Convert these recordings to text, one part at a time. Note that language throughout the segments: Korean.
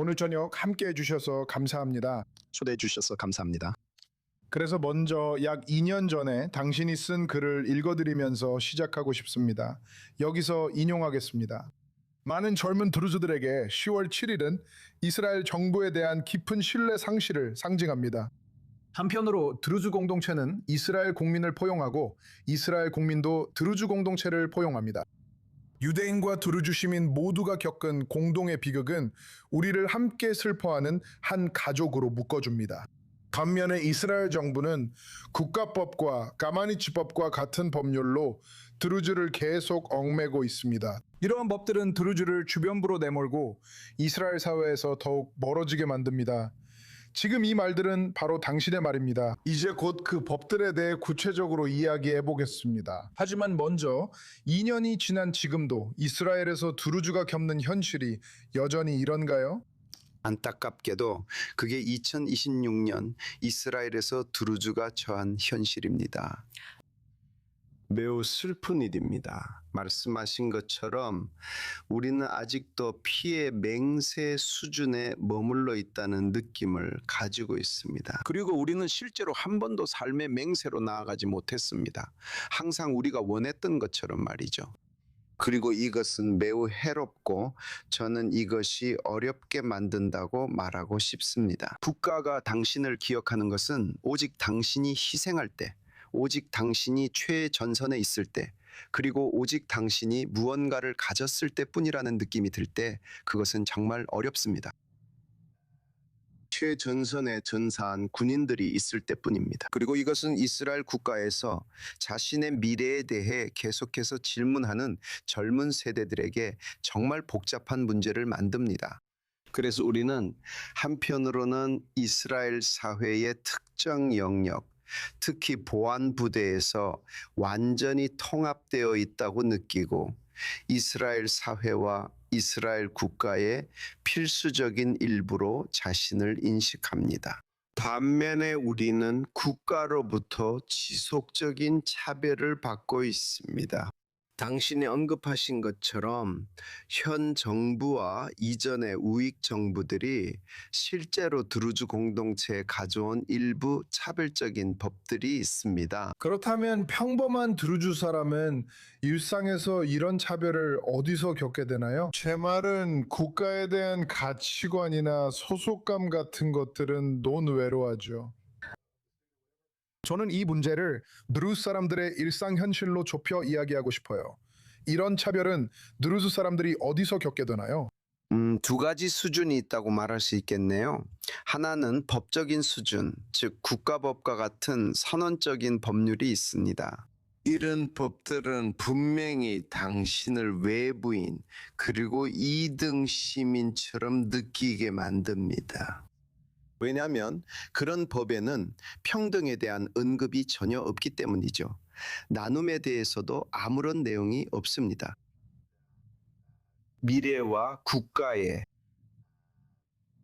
오늘 저녁 함께 해주셔서 감사합니다. 초대해 주셔서 감사합니다. 그래서 먼저 약 2년 전에 당신이 쓴 글을 읽어드리면서 시작하고 싶습니다. 여기서 인용하겠습니다. 많은 젊은 드루즈들에게 10월 7일은 이스라엘 정부에 대한 깊은 신뢰 상실을 상징합니다. 한편으로 드루즈 공동체는 이스라엘 국민을 포용하고 이스라엘 국민도 드루즈 공동체를 포용합니다. 유대인과 드루즈 시민 모두가 겪은 공동의 비극은 우리를 함께 슬퍼하는 한 가족으로 묶어줍니다. 반면에 이스라엘 정부는 국가법과 가마니치법과 같은 법률로 드루즈를 계속 얽매고 있습니다. 이러한 법들은 드루즈를 주변부로 내몰고 이스라엘 사회에서 더욱 멀어지게 만듭니다. 지금 이 말들은 바로 당신의 말입니다. 이제 곧 그 법들에 대해 구체적으로 이야기해 보겠습니다. 하지만 먼저 2년이 지난 지금도 이스라엘에서 드루즈가 겪는 현실이 여전히 이런가요? 안타깝게도 그게 2026년 이스라엘에서 드루즈가 처한 현실입니다. 매우 슬픈 일입니다. 말씀하신 것처럼 우리는 아직도 피해 맹세 수준에 머물러 있다는 느낌을 가지고 있습니다. 그리고 우리는 실제로 한 번도 삶의 맹세로 나아가지 못했습니다. 항상 우리가 원했던 것처럼 말이죠. 그리고 이것은 매우 해롭고 저는 이것이 어렵게 만든다고 말하고 싶습니다. 국가가 당신을 기억하는 것은 오직 당신이 희생할 때, 오직 당신이 최전선에 있을 때, 그리고 오직 당신이 무언가를 가졌을 때뿐이라는 느낌이 들 때 그것은 정말 어렵습니다. 최전선에 전사한 군인들이 있을 때뿐입니다. 그리고 이것은 이스라엘 국가에서 자신의 미래에 대해 계속해서 질문하는 젊은 세대들에게 정말 복잡한 문제를 만듭니다. 그래서 우리는 한편으로는 이스라엘 사회의 특정 영역, 특히 보안 부대에서 완전히 통합되어 있다고 느끼고 이스라엘 사회와 이스라엘 국가의 필수적인 일부로 자신을 인식합니다. 반면에 우리는 국가로부터 지속적인 차별을 받고 있습니다. 당신이 언급하신 것처럼 현 정부와 이전의 우익 정부들이 실제로 드루즈 공동체에 가져온 일부 차별적인 법들이 있습니다. 그렇다면 평범한 드루즈 사람은 일상에서 이런 차별을 어디서 겪게 되나요? 제 말은 국가에 대한 가치관이나 소속감 같은 것들은 논외로 하죠. 저는 이 문제를 드루즈 사람들의 일상 현실로 좁혀 이야기하고 싶어요. 이런 차별은 드루즈 사람들이 어디서 겪게 되나요? 두 가지 수준이 있다고 말할 수 있겠네요. 하나는 법적인 수준, 즉 국가법과 같은 선언적인 법률이 있습니다. 이런 법들은 분명히 당신을 외부인 그리고 2등 시민처럼 느끼게 만듭니다. 왜냐하면 그런 법에는 평등에 대한 언급이 전혀 없기 때문이죠. 나눔에 대해서도 아무런 내용이 없습니다. 미래와 국가의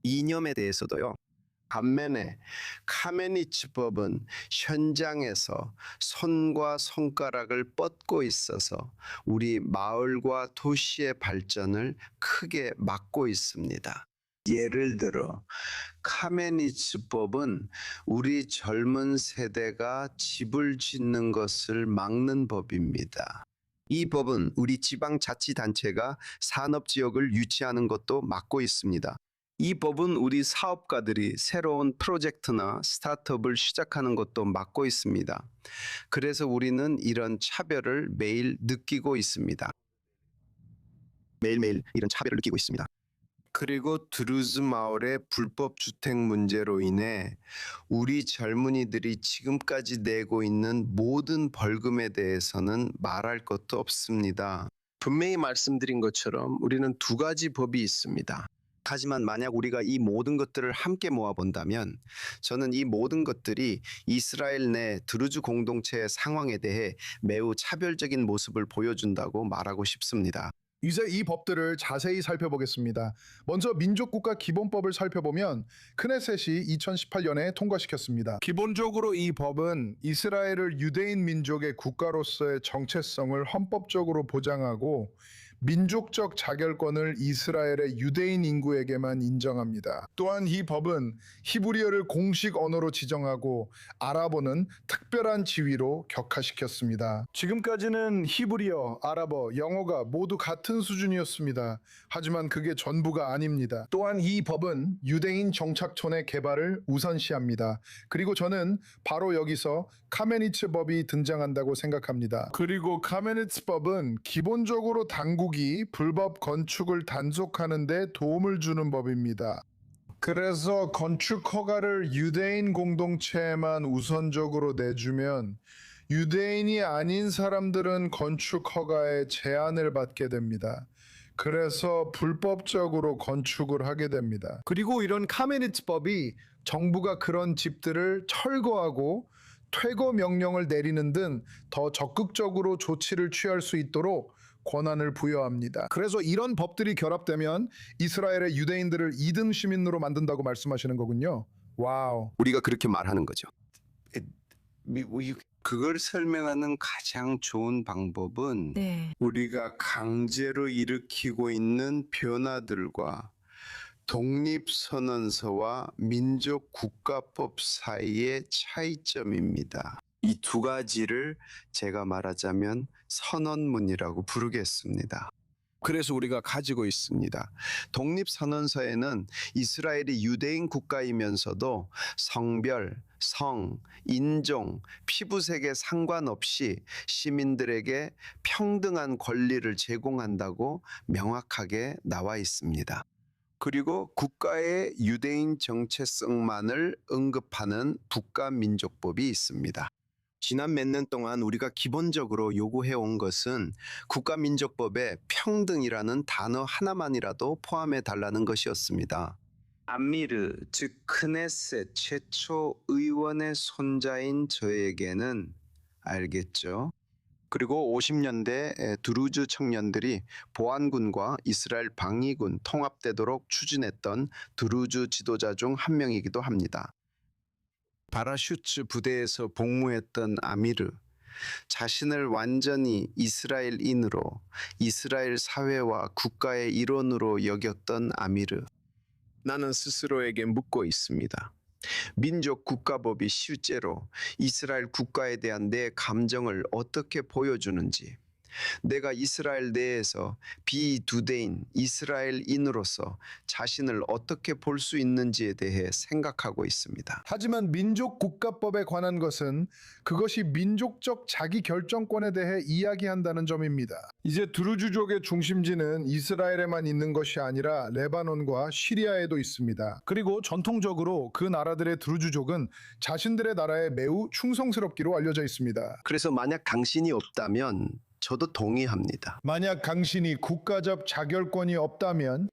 이념에 대해서도요. 반면에 카메니츠법은 현장에서 손과 손가락을 뻗고 있어서 우리 마을과 도시의 발전을 크게 막고 있습니다. 예를 들어 카메니츠법은 우리 젊은 세대가 집을 짓는 것을 막는 법입니다. 이 법은 우리 지방자치단체가 산업지역을 유치하는 것도 막고 있습니다. 이 법은 우리 사업가들이 새로운 프로젝트나 스타트업을 시작하는 것도 막고 있습니다. 그래서 우리는 이런 차별을 매일 느끼고 있습니다. 매일매일 이런 차별을 느끼고 있습니다. 그리고 드루즈 마을의 불법 주택 문제로 인해 우리 젊은이들이 지금까지 내고 있는 모든 벌금에 대해서는 말할 것도 없습니다. 분명히 말씀드린 것처럼 우리는 두 가지 법이 있습니다. 하지만 만약 우리가 이 모든 것들을 함께 모아본다면 저는 이 모든 것들이 이스라엘 내 드루즈 공동체의 상황에 대해 매우 차별적인 모습을 보여준다고 말하고 싶습니다. 이제 이 법들을 자세히 살펴보겠습니다. 먼저 민족국가 기본법을 살펴보면 크네셋이 2018년에 통과시켰습니다. 기본적으로 이 법은 이스라엘을 유대인 민족의 국가로서의 정체성을 헌법적으로 보장하고 민족적 자결권을 이스라엘의 유대인 인구에게만 인정합니다. 또한 이 법은 히브리어를 공식 언어로 지정하고 아랍어는 특별한 지위로 격화시켰습니다. 지금까지는 히브리어, 아랍어, 영어가 모두 같은 수준이었습니다. 하지만 그게 전부가 아닙니다. 또한 이 법은 유대인 정착촌의 개발을 우선시합니다. 그리고 저는 바로 여기서 카메니츠 법이 등장한다고 생각합니다. 그리고 카메니츠 법은 기본적으로 당국이 불법 건축을 단속하는 데 도움을 주는 법입니다. 그래서 건축 허가를 유대인 공동체에만 우선적으로 내주면 유대인이 아닌 사람들은 건축 허가에 제한을 받게 됩니다. 그래서 불법적으로 건축을 하게 됩니다. 그리고 이런 카메니츠법이 정부가 그런 집들을 철거하고 퇴거 명령을 내리는 등 더 적극적으로 조치를 취할 수 있도록 권한을 부여합니다. 그래서 이런 법들이 결합되면 이스라엘의 유대인들을 2등 시민으로 만든다고 말씀하시는 거군요. 와우. 우리가 그렇게 말하는 거죠. 그걸 설명하는 가장 좋은 방법은 네. 우리가 강제로 일으키고 있는 변화들과 독립선언서와 민족국가법 사이의 차이점입니다. 이 두 가지를 제가 말하자면 선언문이라고 부르겠습니다. 그래서 우리가 가지고 있습니다. 독립선언서에는 이스라엘이 유대인 국가이면서도 성별, 성, 인종, 피부색에 상관없이 시민들에게 평등한 권리를 제공한다고 명확하게 나와 있습니다. 그리고 국가의 유대인 정체성만을 언급하는 국가민족법이 있습니다. 지난 몇 년 동안 우리가 기본적으로 요구해온 것은 국가민족법에 평등이라는 단어 하나만이라도 포함해 달라는 것이었습니다. 아미르, 즉 크네셋 최초 의원의 손자인 저에게는 알겠죠. 그리고 50년대 두루즈 청년들이 보안군과 이스라엘 방위군 통합되도록 추진했던 두루즈 지도자 중 한 명이기도 합니다. 파라슈트 부대에서 복무했던 아미르, 자신을 완전히 이스라엘인으로 이스라엘 사회와 국가의 일원으로 여겼던 아미르. 나는 스스로에게 묻고 있습니다. 민족 국가법이 실제로 이스라엘 국가에 대한 내 감정을 어떻게 보여주는지, 내가 이스라엘 내에서 비두대인 이스라엘인으로서 자신을 어떻게 볼 수 있는지에 대해 생각하고 있습니다. 하지만 민족 국가법에 관한 것은 그것이 민족적 자기 결정권에 대해 이야기한다는 점입니다. 이제 드루즈족의 중심지는 이스라엘에만 있는 것이 아니라 레바논과 시리아에도 있습니다. 그리고 전통적으로 그 나라들의 드루즈족은 자신들의 나라에 매우 충성스럽기로 알려져 있습니다. 그래서 만약 당신이 없다면 저도 동의합니다. 만약 당신이 국가적 자결권이 없다면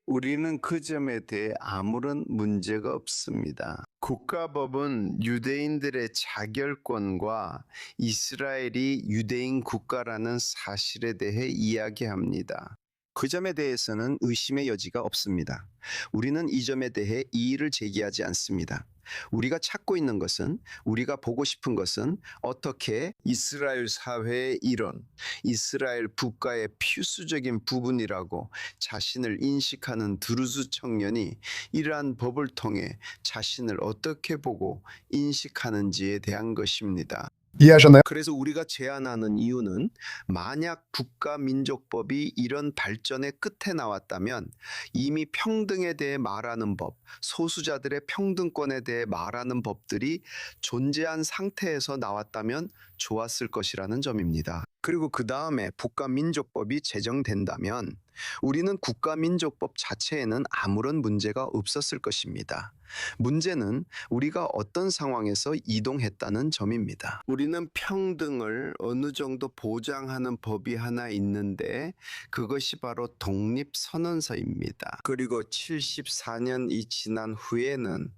우리는 그 점에 대해 아무런 문제가 없습니다. 국가법은 유대인들의 자결권과 이스라엘이 유대인 국가라는 사실에 대해 이야기합니다. 그 점에 대해서는 의심의 여지가 없습니다. 우리는 이 점에 대해 이의를 제기하지 않습니다. 우리가 찾고 있는 것은, 우리가 보고 싶은 것은 어떻게 이스라엘 사회의 일원, 이스라엘 국가의 필수적인 부분이라고 자신을 인식하는 드루즈 청년이 이러한 법을 통해 자신을 어떻게 보고 인식하는지에 대한 것입니다. 이해하셨나요? 그래서 우리가 제안하는 이유는, 만약 국가민족법이 이런 발전의 끝에 나왔다면 이미 평등에 대해 말하는 법, 소수자들의 평등권에 대해 말하는 법들이 존재한 상태에서 나왔다면 좋았을 것이라는 점입니다. 그리고 그 다음에 국가민족법이 제정된다면 우리는 국가민족법 자체에는 아무런 문제가 없었을 것입니다. 문제는 우리가 어떤 상황에서 이동했다는 점입니다. 우리는 평등을 어느 정도 보장하는 법이 하나 있는데 그것이 바로 독립선언서입니다. 그리고 74년이 지난 후에는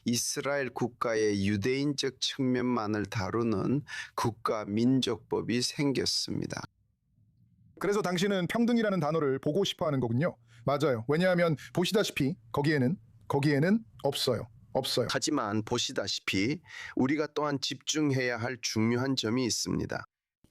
이스라엘 국가의 유대인적 측면만을 다루는 국가민족법이 생겼습니다. 그래서 당신은 평등이라는 단어를 보고 싶어 하는 거군요. 맞아요. 왜냐하면 보시다시피 거기에는 없어요. 하지만 보시다시피 우리가 또한 집중해야 할 중요한 점이 있습니다.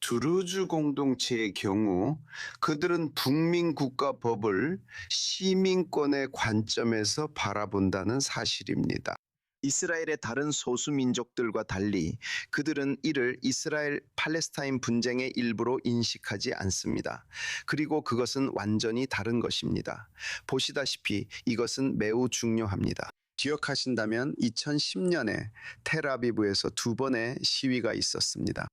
두루즈 공동체의 경우 그들은 북민국가법을 시민권의 관점에서 바라본다는 사실입니다. 이스라엘의 다른 소수 민족들과 달리 그들은 이를 이스라엘 팔레스타인 분쟁의 일부로 인식하지 않습니다. 그리고 그것은 완전히 다른 것입니다. 보시다시피 이것은 매우 중요합니다. 기억하신다면 2010년에 텔아비브에서 2번의 시위가 있었습니다.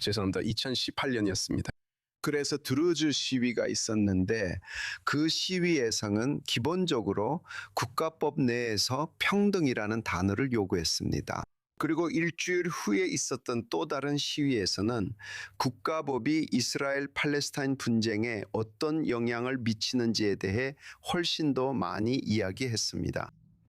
죄송합니다. 2018년이었습니다. 그래서 드루즈 시위가 있었는데 그 시위에서는 기본적으로 국가법 내에서 평등이라는 단어를 요구했습니다. 그리고 일주일 후에 있었던 또 다른 시위에서는 국가법이 이스라엘 팔레스타인 분쟁에 어떤 영향을 미치는지에 대해 훨씬 더 많이 이야기했습니다.